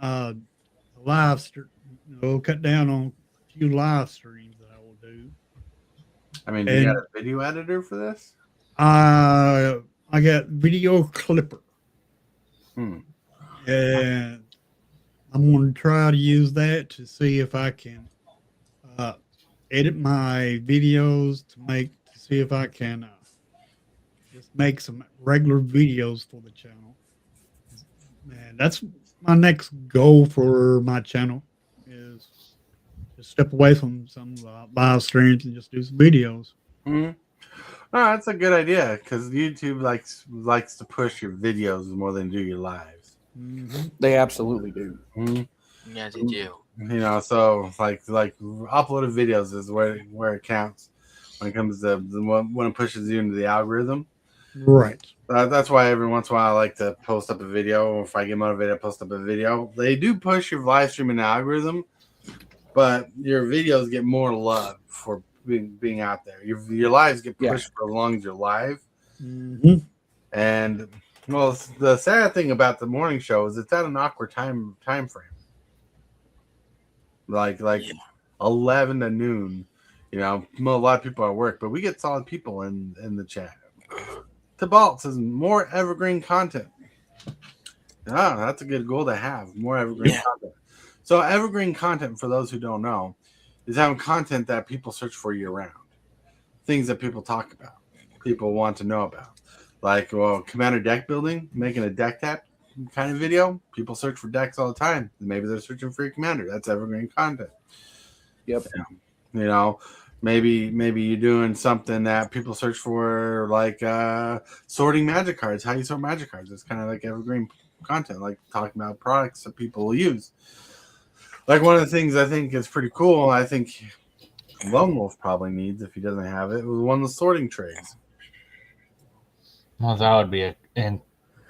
Speaker 3: cut down on a few live streams that I will do.
Speaker 2: I mean, you got a video editor for this?
Speaker 3: I got Video Clipper.
Speaker 2: Hmm.
Speaker 3: And I'm going to try to use that to see if I can edit my videos to see if I can just make some regular videos for the channel. And that's my next goal for my channel is to step away from some live streams and just do some videos.
Speaker 2: Mm-hmm. Oh, that's a good idea because YouTube likes to push your videos more than do your lives.
Speaker 3: Mm-hmm.
Speaker 5: They absolutely do.
Speaker 2: Mm-hmm.
Speaker 4: Yeah, they do.
Speaker 2: You know, so like uploaded videos is where it counts when it comes to when it pushes you into the algorithm.
Speaker 3: Right.
Speaker 2: That's why every once in a while I like to post up a video. Or if I get motivated, I post up a video. They do push your live streaming algorithm, but your videos get more love for being out there. Your lives get pushed for as long as you're live.
Speaker 3: Mm-hmm.
Speaker 2: And well, the sad thing about the morning show is it's at an awkward time frame. Like 11 to noon. You know, a lot of people are at work, but we get solid people in the chat. Tibalts says more evergreen content. Ah, that's a good goal to have. More evergreen content. So evergreen content, for those who don't know, is having content that people search for year round. Things that people talk about. People want to know about. Like, well, Commander deck building, making a deck tap kind of video. People search for decks all the time. Maybe they're searching for your Commander. That's evergreen content.
Speaker 5: Yep.
Speaker 2: You know, maybe you're doing something that people search for, like sorting Magic cards. How you sort Magic cards. It's kind of like evergreen content, like talking about products that people will use. Like one of the things I think is pretty cool, I think Lone Wolf probably needs if he doesn't have it, was one of the sorting trays.
Speaker 7: Well, that would be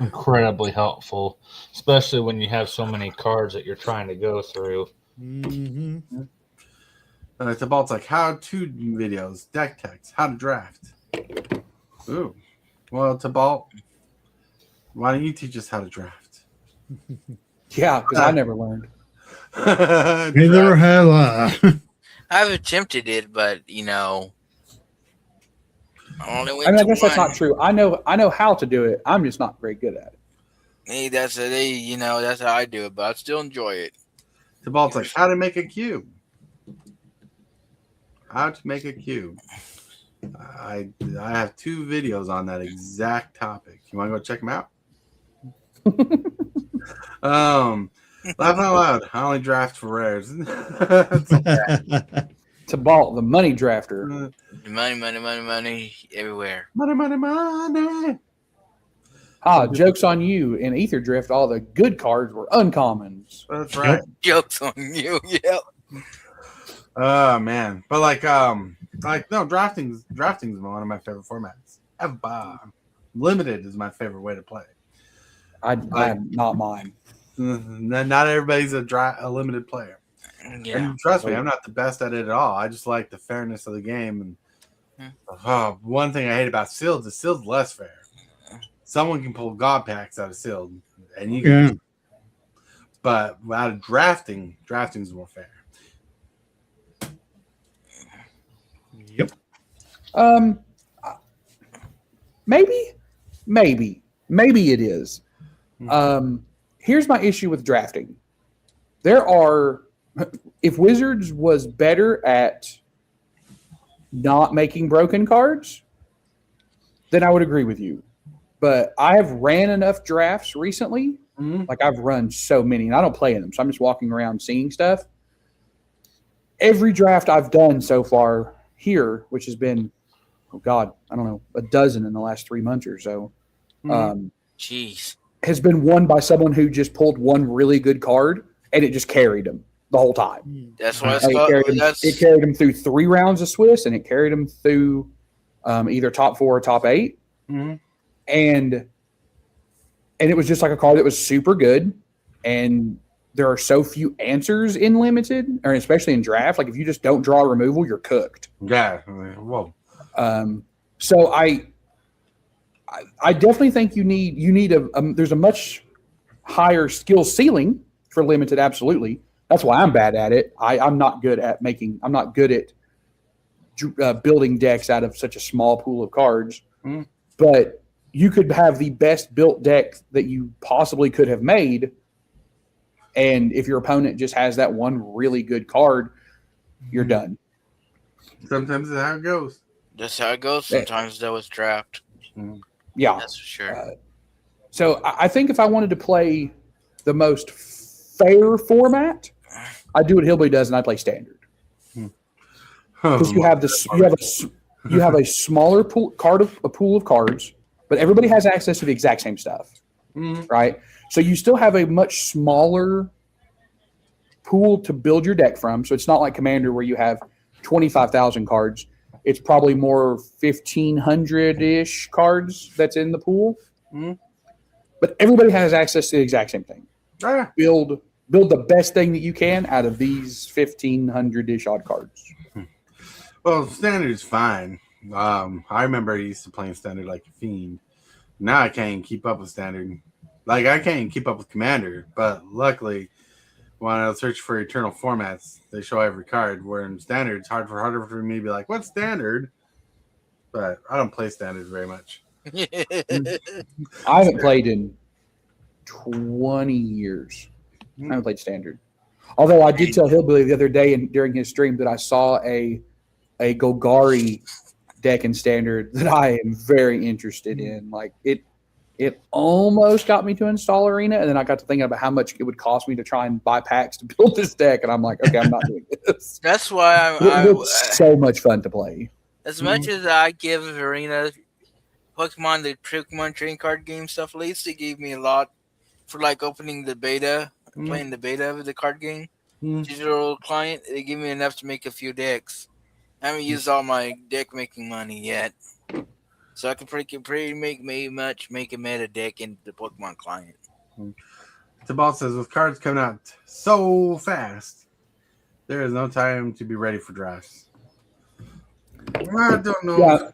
Speaker 7: incredibly helpful, especially when you have so many cards that you're trying to go through.
Speaker 3: Mm-hmm.
Speaker 2: It's about like how-to videos, deck techs, how to draft. Ooh. Well, Tibalt, why don't you teach us how to draft?
Speaker 5: Yeah, because I never learned.
Speaker 3: Neither have I.
Speaker 4: I've attempted it, but you know, I only went
Speaker 5: I mean, I
Speaker 4: to
Speaker 5: guess that's
Speaker 4: one.
Speaker 5: not true. I know how to do it. I'm just not very good at it.
Speaker 4: Hey, that's how I do it, but I still enjoy it.
Speaker 2: Tibalt's like, how to make a cube. How to make a cube. I have 2 videos on that exact topic. You want to go check them out? Laughing out loud. I only draft for rares.
Speaker 5: Tibalt, the money drafter.
Speaker 4: Money everywhere.
Speaker 2: Money.
Speaker 5: Joke's on you. In Ether Drift, all the good cards were uncommons.
Speaker 2: That's right.
Speaker 4: Jokes on you. Yep.
Speaker 2: Oh man, but no, drafting's one of my favorite formats. Limited is my favorite way to play.
Speaker 5: I'm not mine.
Speaker 2: Not everybody's a limited player.
Speaker 4: Yeah.
Speaker 2: And trust me, I'm not the best at it at all. I just like the fairness of the game. And one thing I hate about sealed is sealed less fair. Someone can pull God packs out of sealed, and you can. But out of drafting's more fair.
Speaker 3: Yep.
Speaker 5: Maybe it is. Here's my issue with drafting. If Wizards was better at not making broken cards, then I would agree with you. But I have ran enough drafts recently. Like I've run so many, and I don't play in them, so I'm just walking around seeing stuff. Every draft I've done so far here, which has been, I don't know, a dozen in the last 3 months or so.
Speaker 4: Jeez.
Speaker 5: Has been won by someone who just pulled one really good card and it just carried him the whole time.
Speaker 4: That's what
Speaker 5: It carried him through 3 rounds of Swiss, and it carried him through either top 4 or top 8.
Speaker 2: Mm-hmm.
Speaker 5: And And it was just like a card that was super good. And there are so few answers in limited, or especially in draft. Like if you just don't draw removal, you're cooked.
Speaker 2: Yeah. Whoa.
Speaker 5: So I definitely think you need there's a much higher skill ceiling for limited. Absolutely. That's why I'm bad at it. I'm not good at building decks out of such a small pool of cards.
Speaker 2: Mm.
Speaker 5: But you could have the best built deck that you possibly could have made. And if your opponent just has that one really good card, you're done.
Speaker 2: Sometimes that's how it goes.
Speaker 4: That's how it goes. Sometimes though it's draft.
Speaker 5: Yeah.
Speaker 4: That's for sure.
Speaker 5: So I think if I wanted to play the most fair format, I do what Hillbilly does, and I play standard. Because you have a smaller pool of cards, but everybody has access to the exact same stuff, right? So you still have a much smaller pool to build your deck from. So it's not like Commander where you have 25,000 cards. It's probably more 1,500-ish cards that's in the pool. But everybody has access to the exact same thing. Build the best thing that you can out of these 1,500-ish odd cards.
Speaker 2: Well, standard's fine. I remember I used to playing standard like a fiend. Now I can't even keep up with standard. Like I can't even keep up with Commander. But luckily, when I search for eternal formats, they show every card. Where in standard, it's harder for me to be like, "What's standard?" But I don't play standard very much.
Speaker 5: I haven't played in 20 years. I haven't played standard. Although I did tell Hillbilly the other day during his stream that I saw a Golgari deck in standard that I am very interested in. Like it almost got me to install Arena, and then I got to thinking about how much it would cost me to try and buy packs to build this deck, and I'm like, okay, I'm not doing this.
Speaker 4: That's why
Speaker 5: it's so much fun to play.
Speaker 4: As much as I give Arena Pokemon, the Pokemon trading card game stuff, at least they gave me a lot for like opening the beta, playing the beta of the card game. Digital client, they give me enough to make a few decks. I haven't used all my deck making money yet. So I can make a meta deck in the Pokemon client.
Speaker 2: Tibalts says, with cards coming out so fast, there is no time to be ready for drafts. I don't know.
Speaker 5: Yeah.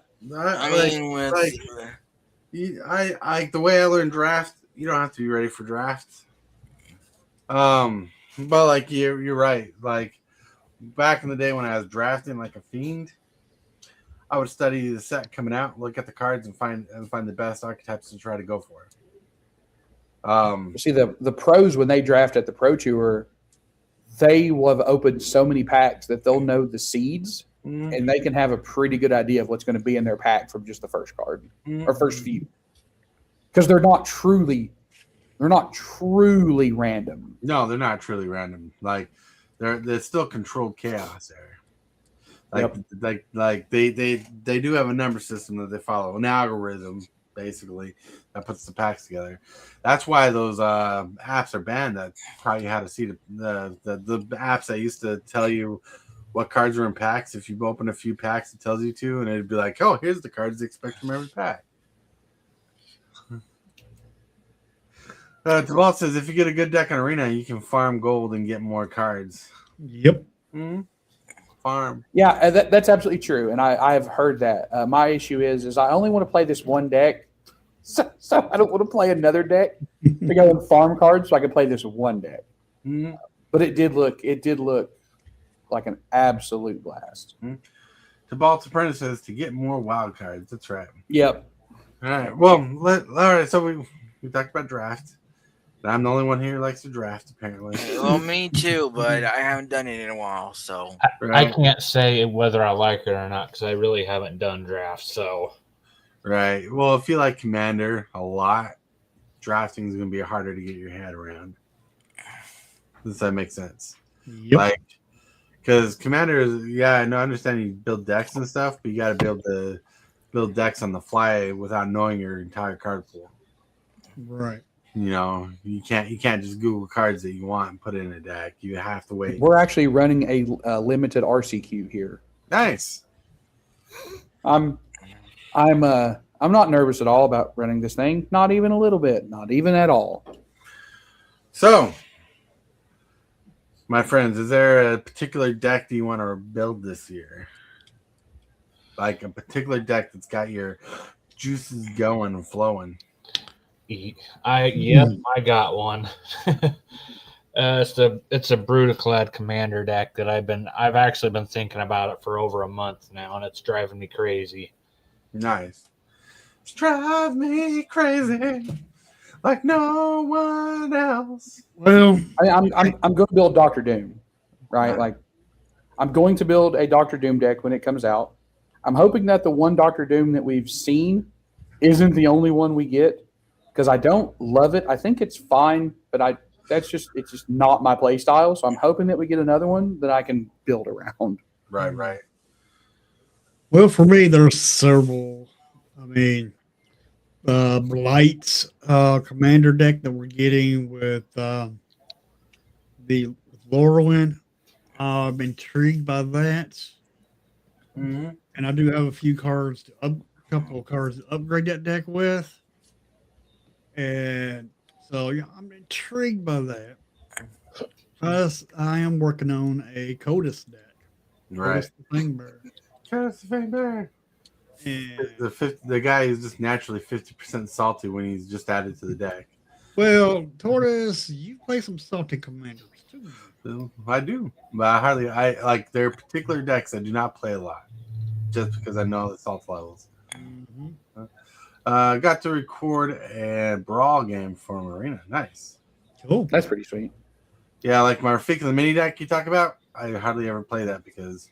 Speaker 2: The way I learned draft, you don't have to be ready for drafts. But like you're right. Like back in the day when I was drafting like a fiend, I would study the set coming out, look at the cards, and find the best archetypes to try to go for.
Speaker 5: See the pros when they draft at the Pro Tour, they will have opened so many packs that they'll know the seeds, and they can have a pretty good idea of what's going to be in their pack from just the first card or first few, because they're not truly random.
Speaker 2: No, they're not truly random. Like there's still controlled chaos there. Like they do have a number system that they follow, an algorithm basically that puts the packs together. That's why those apps are banned. That's probably how to see the apps that used to tell you what cards are in packs. If you open a few packs, it tells you to, and it'd be like, oh, here's the cards they expect from every pack. Tibalts says, if you get a good deck on Arena, you can farm gold and get more cards.
Speaker 3: Yep.
Speaker 2: Farm.
Speaker 5: Yeah, that's absolutely true, and I have heard that. My issue is I only want to play this one deck, so I don't want to play another deck to go and farm cards, so I can play this one deck. But it did look like an absolute blast.
Speaker 2: Tibalts Apprentice says to get more wild cards. That's right.
Speaker 5: Yep.
Speaker 2: All right. Well, all right. So we talked about draft. I'm the only one here who likes to draft, apparently.
Speaker 4: Well, me too, but I haven't done it in a while, so.
Speaker 7: I can't say whether I like it or not because I really haven't done drafts. So.
Speaker 2: Right. Well, if you like Commander a lot, drafting is going to be harder to get your head around. Does that make sense?
Speaker 3: Yep.
Speaker 2: Like, because Commander is, I understand you build decks and stuff, but you got to build decks on the fly without knowing your entire card pool.
Speaker 3: Right.
Speaker 2: You know, you can't just Google cards that you want and put it in a deck. You have to wait.
Speaker 5: We're actually running a limited RCQ here.
Speaker 2: Nice.
Speaker 5: I'm I'm not nervous at all about running this thing. Not even a little bit. Not even at all.
Speaker 2: So, my friends, is there a particular deck that you want to build this year? Like a particular deck that's got your juices going and flowing?
Speaker 7: I got one. It's a Brutaclad Commander deck that I've actually been thinking about it for over a month now, and it's driving me crazy.
Speaker 2: Nice. It's drive me crazy like no one else.
Speaker 3: Well,
Speaker 5: I'm going to build Doctor Doom, right? Like, I'm going to build a Doctor Doom deck when it comes out. I'm hoping that the one Doctor Doom that we've seen isn't the only one we get, because I don't love it. I think it's fine, but it's just not my play style. So I'm hoping that we get another one that I can build around.
Speaker 2: Right.
Speaker 3: well, for me, there's several. I mean, Blight's commander deck that we're getting with the Lorwyn. I'm intrigued by that.
Speaker 2: Mm-hmm.
Speaker 3: And I do have a few cards, a couple of cards to upgrade that deck with. And so, yeah, I'm intrigued by that. Plus, I am working on a Codus deck.
Speaker 2: Right.
Speaker 3: Codus the Fangbearer.
Speaker 2: Codus the Fangbearer.
Speaker 3: And
Speaker 2: The guy is just naturally 50% salty when he's just added to the deck.
Speaker 3: well, Tortoise, you play some salty commanders too.
Speaker 2: So, I do, but I like there are particular decks I do not play a lot, just because I know the salt levels.
Speaker 3: Mm-hmm.
Speaker 2: Got to record a brawl game for Marina. Nice.
Speaker 3: Cool.
Speaker 5: That's pretty sweet.
Speaker 2: Yeah, like my Rafika the mini deck you talk about. I hardly ever play that because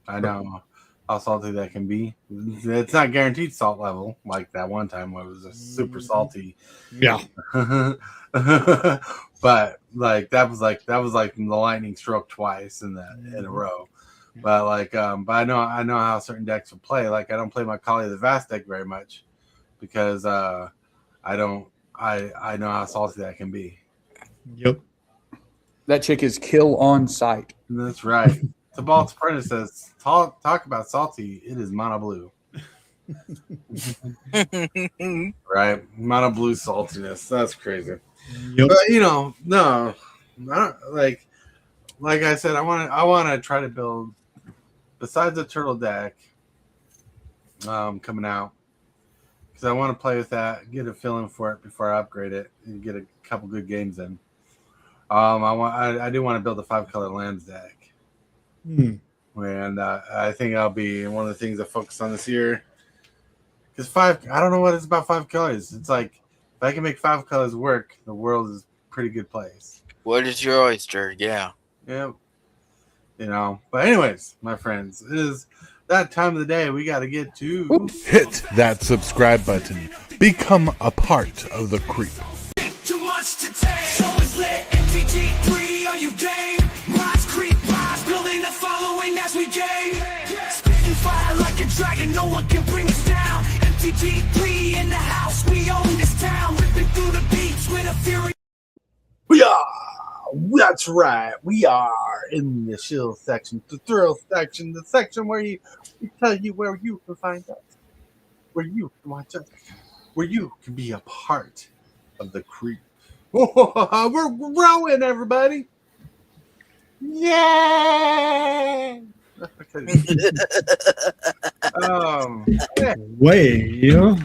Speaker 2: I know how salty that can be. It's not guaranteed salt level like that one time where it was a super salty.
Speaker 3: Yeah.
Speaker 2: But like that was like the lightning stroke twice in a row. But but I know how certain decks will play. Like I don't play my Kali the Vast deck very much because I know how salty that can be.
Speaker 3: Yep.
Speaker 5: That chick is kill on sight.
Speaker 2: That's right. Tibalts Apprentice says, talk about salty. It is mono blue. Right? Mono blue saltiness. That's crazy.
Speaker 3: Yep.
Speaker 2: But no, I don't, like I said, I want to try to build, besides the turtle deck coming out, because I want to play with that, get a feeling for it before I upgrade it, and get a couple good games in. I do want to build a 5-color lands deck. And I think I'll be one of the things I focus on this year. Because I don't know what it's about 5 colors. It's like, if I can make 5 colors work, the world is a pretty good place.
Speaker 4: What is your oyster? Yeah.
Speaker 2: Yep. But anyways, my friends, it is that time of the day we got to get to.
Speaker 6: Hit that subscribe button. Become a part of the creep.
Speaker 1: Too much to take, so it's lit. MTG3, are you game? Rise, creep, rise, building a following as we gain. Spitting fire like a dragon, no one can bring us down. MTG3 in the house, we own this town. Ripping through the beats with a fury.
Speaker 2: We are. That's right. We are in the chill section, the thrill section, the section where we tell you where you can find us, where you can watch us, where you can be a part of the creep. We're growing, everybody. Yeah. Yeah.
Speaker 3: Well,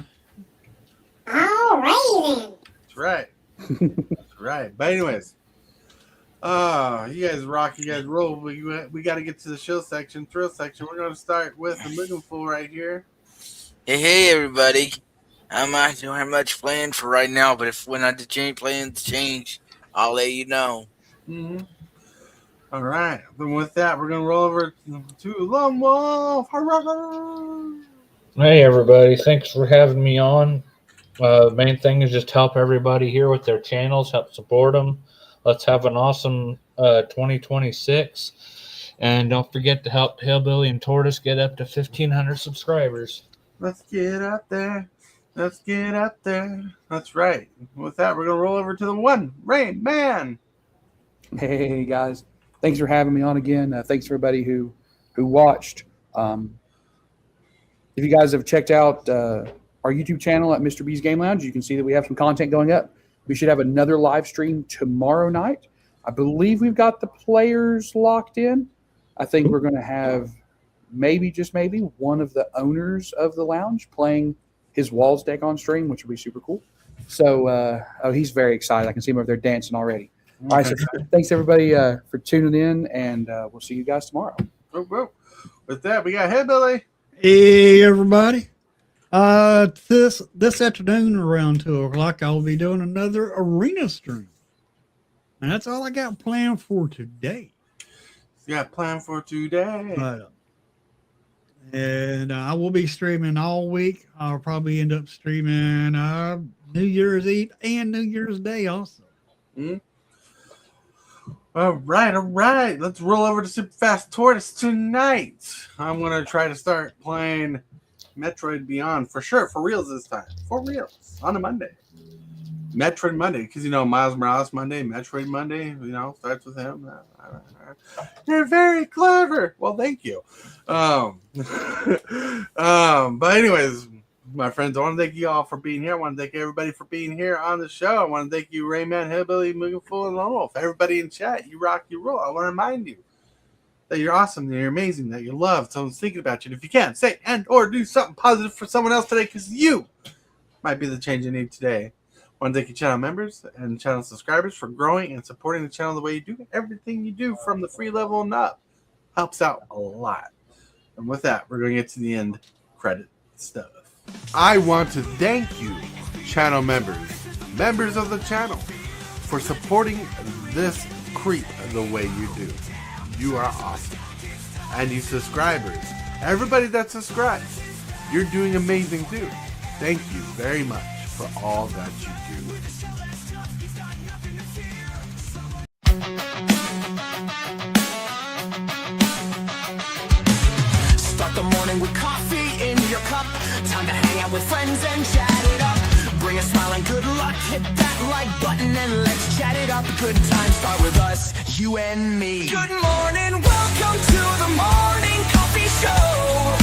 Speaker 8: All right then.
Speaker 2: That's right. That's right. But anyways, you guys rock, you guys roll. We got to get to the show section, thrill section. We're going to start with the mugenfool right here.
Speaker 4: Hey, everybody. I don't have much planned for right now, but when the plans change, I'll let you know.
Speaker 2: Mm-hmm. All right. Then with that, we're going to roll over to Lone Wolf.
Speaker 7: Hey, everybody. Thanks for having me on. The main thing is just help everybody here with their channels, help support them. Let's have an awesome 2026. And don't forget to help Hillbilly and Tortoise get up to 1,500 subscribers.
Speaker 2: Let's get up there. Let's get up there. That's right. With that, we're going to roll over to the TheoneRAYman.
Speaker 5: Hey, guys. Thanks for having me on again. Thanks for everybody who watched. If you guys have checked out our our YouTube channel at Mr. B's Game Lounge. You can see that we have some content going up. We should have another live stream tomorrow night. I believe we've got the players locked in. I think we're going to have maybe, just maybe, one of the owners of the lounge playing his Walls deck on stream, which will be super cool. So, he's very excited. I can see him over there dancing already. All right, so thanks everybody for tuning in, and we'll see you guys tomorrow.
Speaker 2: With that, we got Hillbilly.
Speaker 3: Hey, everybody. This afternoon around 2 o'clock, I'll be doing another arena stream. And that's all I got planned for today.
Speaker 2: And
Speaker 3: I will be streaming all week. I'll probably end up streaming New Year's Eve and New Year's Day also.
Speaker 2: All right. Let's roll over to Super Fast Tortoise tonight. I'm going to try to start playing Metroid Beyond for sure, for reals this time. For reals, on a Monday. Metroid Monday, because, Miles Morales Monday, Metroid Monday, starts with him. You're very clever. Well, thank you. But anyways, my friends, I want to thank you all for being here. I want to thank everybody for being here on the show. I want to thank you, Rayman, Hillbilly, Mugenfool, and Lone Wolf. Everybody in chat, you rock, you roll. I want to remind you that you're awesome, that you're amazing, that you love someone's thinking about you. And if you can, say and or do something positive for someone else today, because you might be the change you need today. I want to thank you, channel members and channel subscribers, for growing and supporting the channel the way you do. Everything you do from the free level and up helps out a lot. And with that, we're going to get to the end credit stuff. I want to thank you, channel members of the channel, for supporting this creep the way you do. You are awesome. And you subscribers, everybody that subscribes, you're doing amazing too. Thank you very much for all that you do.
Speaker 1: Start the morning with coffee in your cup. Time to hang out with friends and chat it up. Bring a smile and good luck. Hit that like button and let's chat it up. Good times start with us, you and me. Good morning, welcome to the morning coffee show.